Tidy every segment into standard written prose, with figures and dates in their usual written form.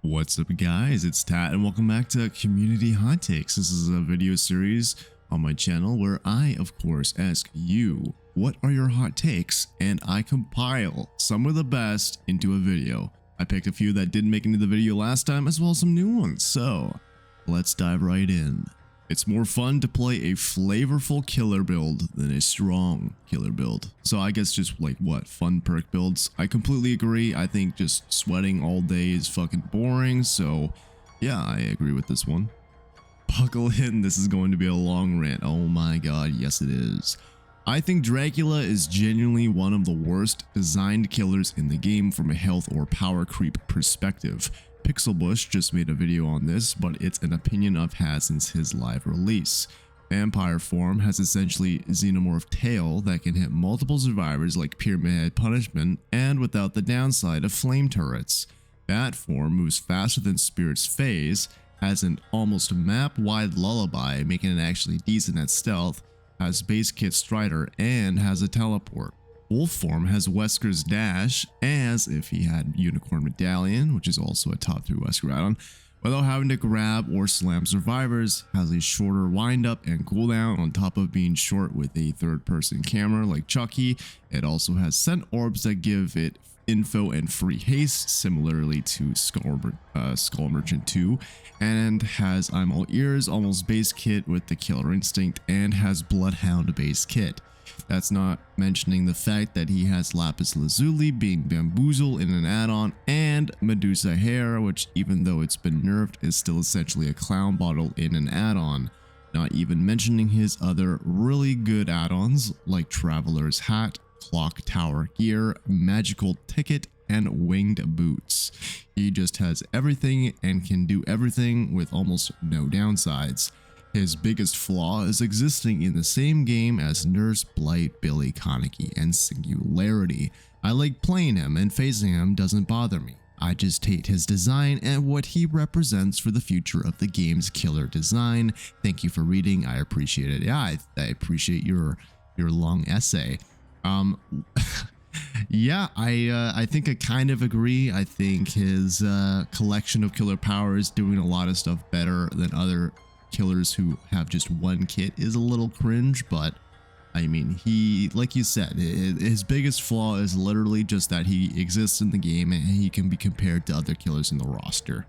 What's up guys, it's Tat and welcome back to Community Hot Takes. This is a video series on my channel where I, of course, ask you, what are your hot takes? And I compile some of the best into a video. I picked a few that didn't make it into the video last time as well as some new ones, so let's dive right in. It's more fun to play a flavorful killer build than a strong killer build. So I guess just like what, fun perk builds? I completely agree. I think just sweating all day is fucking boring. So yeah, I agree with this one. Buckle in, this is going to be a long rant. Oh my god, yes it is. I think Dracula is genuinely one of the worst designed killers in the game from a health or power creep perspective. 𝗥𝗏𝗄𝗆 just made a video on this, but it's an opinion I've had since his live release. Vampire form has essentially xenomorph tail that can hit multiple survivors like Pyramid Head Punishment, and without the downside of flame turrets. Bat form moves faster than Spirit's phase, has an almost map-wide lullaby, making it actually decent at stealth, has base kit Strider, and has a teleport. Wolf form has Wesker's dash, as if he had Unicorn Medallion, which is also a top 3 Wesker add-on, without having to grab or slam survivors, has a shorter windup and cooldown on top of being short with a third-person camera like 𝗥𝗏𝗄𝗏. It also has scent orbs that give it info and free haste, similarly to Skull Merchant 2, and has I'm All Ears almost base kit with the Killer Instinct, and has Bloodhound base kit. That's not mentioning the fact that he has Lapis Lazuli being Bamboozle in an add-on, and Medusa Hair, which even though it's been nerfed is still essentially a clown bottle in an add-on. Not even mentioning his other really good add-ons like Traveler's Hat, Clock Tower Gear, Magical Ticket, and Winged Boots. He just has everything and can do everything with almost no downsides. His biggest flaw is existing in the same game as Nurse, Blight, Billy, 𝗏𝗏𝗏𝗏, and Singularity. I like playing him, and facing him doesn't bother me. I just hate his design and what he represents for the future of the game's killer design. Thank you for reading, I appreciate it. Yeah, I appreciate your long essay. Yeah, I think I kind of agree. I think his collection of killer powers doing a lot of stuff better than other killers who have just one kit is a little cringe, but I mean, he, like you said, his biggest flaw is literally just that he exists in the game and he can be compared to other killers in the roster.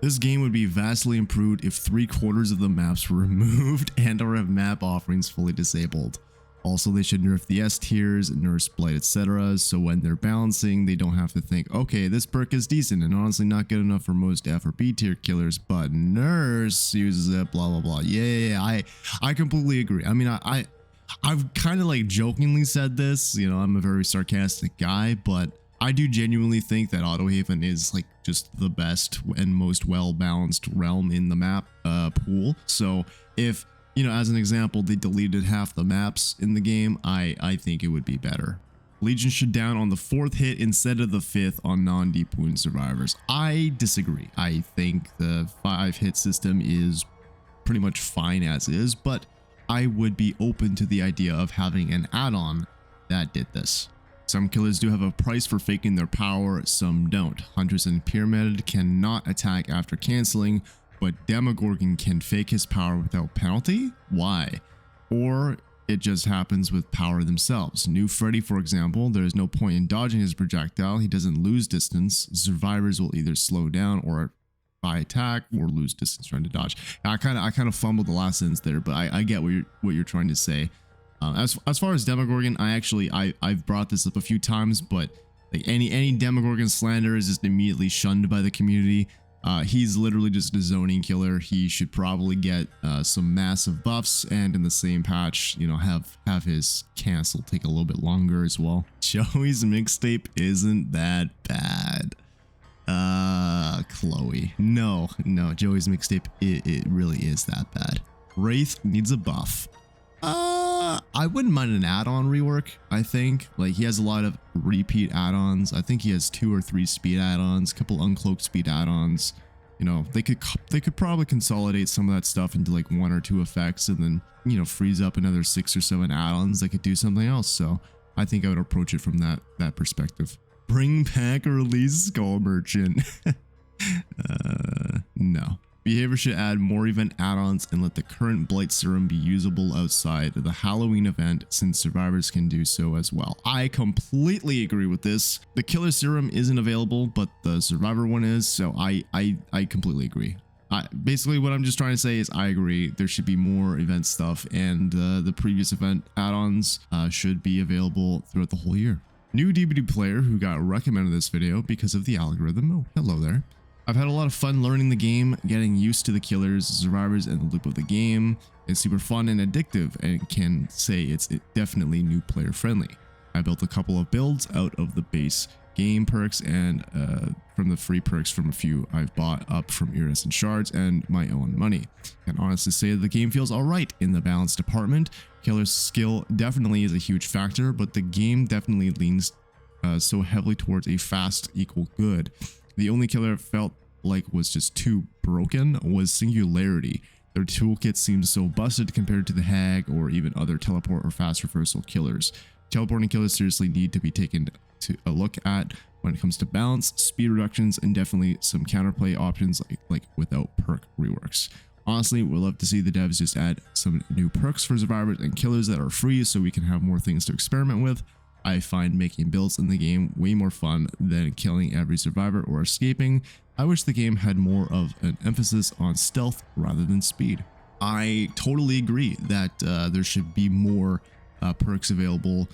This game would be vastly improved if 3/4 of the maps were removed and or have map offerings fully disabled. Also, they should nerf the S tiers, Nurse, Blight, etc. so when they're balancing, they don't have to think, okay, this perk is decent and honestly not good enough for most F or B tier killers, but Nurse uses it, blah, blah, blah. Yeah, I completely agree. I mean, I've kind of like jokingly said this, you know, I'm a very sarcastic guy, but I do genuinely think that Autohaven is like just the best and most well-balanced realm in the map pool. So if, you know, as an example, they deleted half the maps in the game, I think it would be better. Legion should down on the 4th hit instead of the 5th on non-deep wound survivors. I disagree. I think the 5-hit system is pretty much fine as is, but I would be open to the idea of having an add-on that did this. Some killers do have a price for faking their power, some don't. Hunters and Pyramid cannot attack after canceling, but Demogorgon can fake his power without penalty? Why? Or it just happens with power themselves. New Freddy, for example, there is no point in dodging his projectile. He doesn't lose distance. Survivors will either slow down or by attack or lose distance trying to dodge. I kind of fumbled the last sentence there, but I get what you're trying to say. As far as Demogorgon, I've brought this up a few times, but like any Demogorgon slander is just immediately shunned by the community. He's literally just a zoning killer. He should probably get some massive buffs, and in the same patch, you know, have his cancel take a little bit longer as well. Joey's mixtape isn't that bad. Chloe. No, Joey's mixtape, it really is that bad. Wraith needs a buff. I wouldn't mind an add-on rework. I think like he has a lot of repeat add-ons. I think he has 2 or 3 speed add-ons, a couple uncloaked speed add-ons. You know, they could probably consolidate some of that stuff into like 1 or 2 effects, and then, you know, freeze up another 6 or 7 add-ons that could do something else. So I think I would approach it from that perspective. Bring back or release Skull Merchant. No. Behavior should add more event add-ons and let the current Blight Serum be usable outside the Halloween event, since survivors can do so as well. I completely agree with this. The Killer Serum isn't available, but the Survivor one is, so I completely agree. Basically what I'm just trying to say is I agree there should be more event stuff, and the previous event add-ons should be available throughout the whole year. New DBD player who got recommended this video because of the algorithm. Oh, hello there. I've had a lot of fun learning the game, getting used to the killers, survivors, and the loop of the game. It's super fun and addictive, and can say it's definitely new player friendly. I built a couple of builds out of the base game perks and from the free perks from a few I've bought up from iridescent shards and my own money. And honestly say that the game feels alright in the balance department. Killer skill definitely is a huge factor, but the game definitely leans so heavily towards a fast equal good. The only killer I felt like was just too broken was Singularity. Their toolkit seems so busted compared to the Hag or even other teleport or fast reversal killers. Teleporting killers seriously need to be taken to a look at when it comes to balance, speed reductions, and definitely some counterplay options like without perk reworks. Honestly, we'd love to see the devs just add some new perks for survivors and killers that are free so we can have more things to experiment with. I find making builds in the game way more fun than killing every survivor or escaping. I wish the game had more of an emphasis on stealth rather than speed. I totally agree that there should be more perks available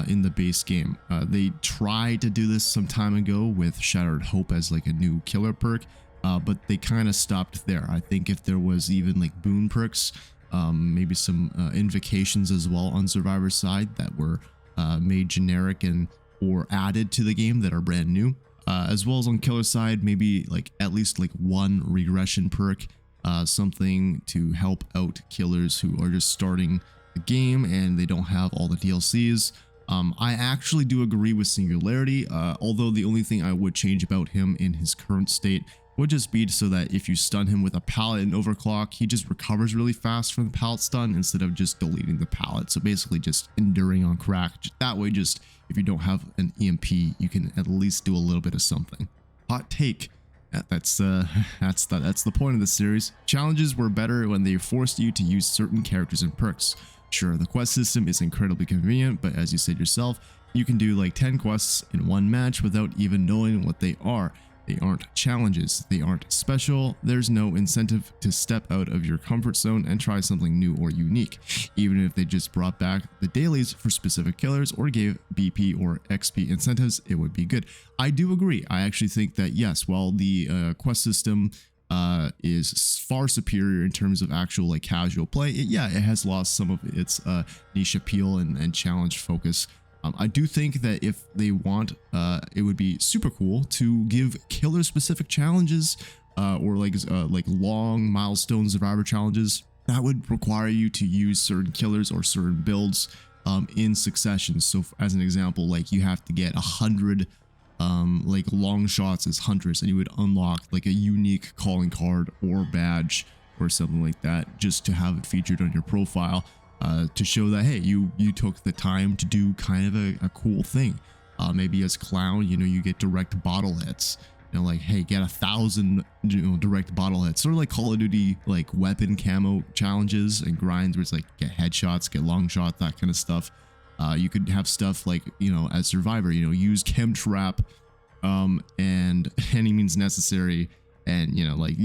in the base game. They tried to do this some time ago with Shattered Hope as like a new killer perk, but they kind of stopped there. I think if there was even like boon perks, maybe some invocations as well on Survivor's side that were made generic and or added to the game that are brand new, as well as on killer side, maybe like at least like one regression perk, something to help out killers who are just starting the game and they don't have all the DLCs. I actually do agree with Singularity, although the only thing I would change about him in his current state would just be so that if you stun him with a pallet and overclock, he just recovers really fast from the pallet stun instead of just deleting the pallet. So basically just enduring on crack. That way, just if you don't have an EMP, you can at least do a little bit of something. Hot take. That's the point of this series. Challenges were better when they forced you to use certain characters and perks. Sure, the quest system is incredibly convenient, but as you said yourself, you can do like 10 quests in one match without even knowing what they are. They aren't challenges, they aren't special, there's no incentive to step out of your comfort zone and try something new or unique. Even if they just brought back the dailies for specific killers or gave BP or XP incentives, it would be good. I do agree. I actually think that yes, while the quest system is far superior in terms of actual like casual play, it has lost some of its niche appeal and challenge focus. I do think that if they want, it would be super cool to give killer specific challenges or like long milestone survivor challenges that would require you to use certain killers or certain builds in succession. So as an example, like you have to get 100 like long shots as hunters and you would unlock like a unique calling card or badge or something like that just to have it featured on your profile. To show that, hey, you took the time to do kind of a cool thing. Maybe as clown, you get direct bottle hits. Like, hey, get 1,000 direct bottle hits. Sort of like Call of Duty, like weapon camo challenges and grinds where it's like get headshots, get long shot, that kind of stuff. You could have stuff like, as Survivor, use chem trap and any means necessary. And like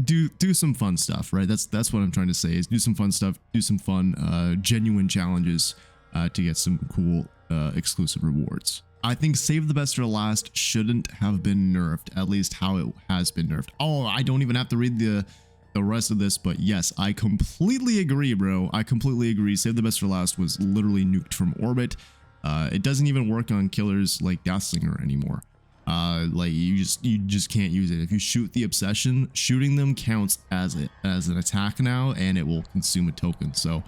do some fun stuff, right? That's what I'm trying to say, is do some fun stuff, do some fun genuine challenges to get some cool exclusive rewards. I think save the best for last shouldn't have been nerfed, at least how it has been nerfed. Oh, I don't even have to read the rest of this, but yes, I completely agree, bro. I completely agree. Save the best for last was literally nuked from orbit. It doesn't even work on killers like Deathslinger anymore. Like you just can't use it. If you shoot the obsession, shooting them counts as an attack now, and it will consume a token. So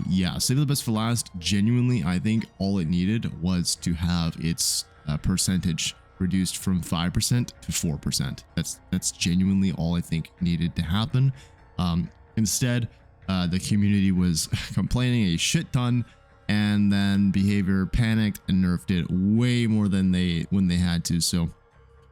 yeah, save the best for last. Genuinely, I think all it needed was to have its percentage reduced from 5% to 4%. That's genuinely all I think needed to happen. Instead, the community was complaining a shit ton, and then behavior panicked and nerfed it way more than when they had to. So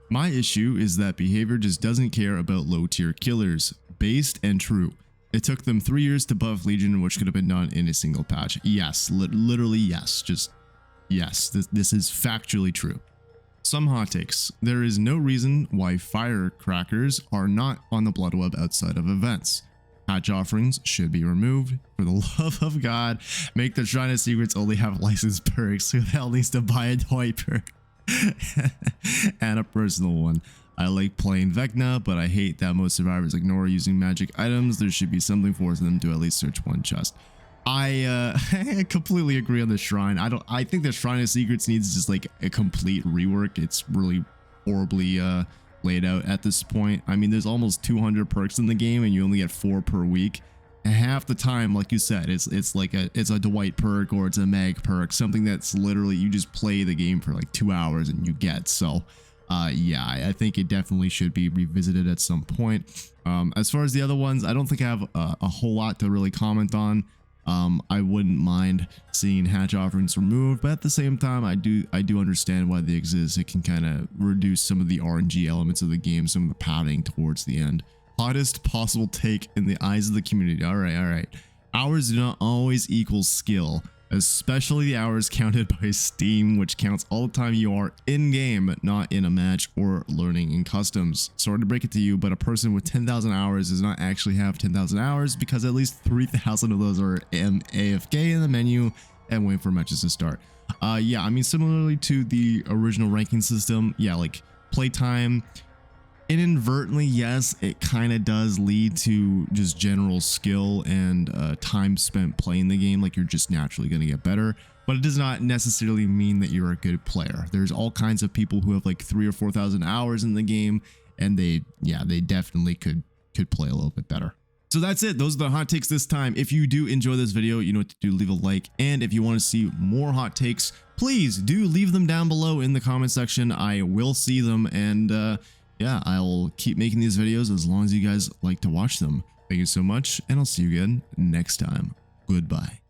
My issue is that behavior just doesn't care about low tier killers. Based and true. It took them 3 years to buff Legion, which could have been done in a single patch. Yes, literally yes. Just yes, this is factually true. Some hot takes. There is no reason why firecrackers are not on the blood web outside of events. Patch offerings should be removed. For the love of God, make the Shrine of Secrets only have licensed perks. Who the hell needs to buy a toy perk? And a personal one. I like playing Vecna, but I hate that most survivors ignore using magic items. There should be something forcing them to at least search one chest. I completely agree on the Shrine. I think the Shrine of Secrets needs just like a complete rework. It's really horribly laid out at this point. I mean, there's almost 200 perks in the game and you only get 4 per week. And half the time, like you said, it's like it's a Dwight perk or it's a Mag perk, something that's literally you just play the game for like 2 hours and you get. So yeah, I think it definitely should be revisited at some point. As far as the other ones, I don't think I have a whole lot to really comment on. I wouldn't mind seeing hatch offerings removed, but at the same time, I do understand why they exist. It can kind of reduce some of the RNG elements of the game, some of the padding towards the end. Hottest possible take in the eyes of the community. All right. Hours do not always equal skill, especially the hours counted by Steam, which counts all the time you are in game, not in a match or learning in customs. Sorry to break it to you, but a person with 10,000 hours does not actually have 10,000 hours because at least 3,000 of those are AFK in the menu and waiting for matches to start. Yeah, I mean, similarly to the original ranking system, yeah, like playtime, inadvertently, yes, it kind of does lead to just general skill and time spent playing the game. Like you're just naturally going to get better, but it does not necessarily mean that you're a good player. There's all kinds of people who have like 3,000 or 4,000 hours in the game, and they definitely could play a little bit better. So that's it. Those are the hot takes this time. If you do enjoy this video, you know what to do. Leave a like, and if you want to see more hot takes, please do leave them down below in the comment section. I will see them, and yeah, I'll keep making these videos as long as you guys like to watch them. Thank you so much, and I'll see you again next time. Goodbye.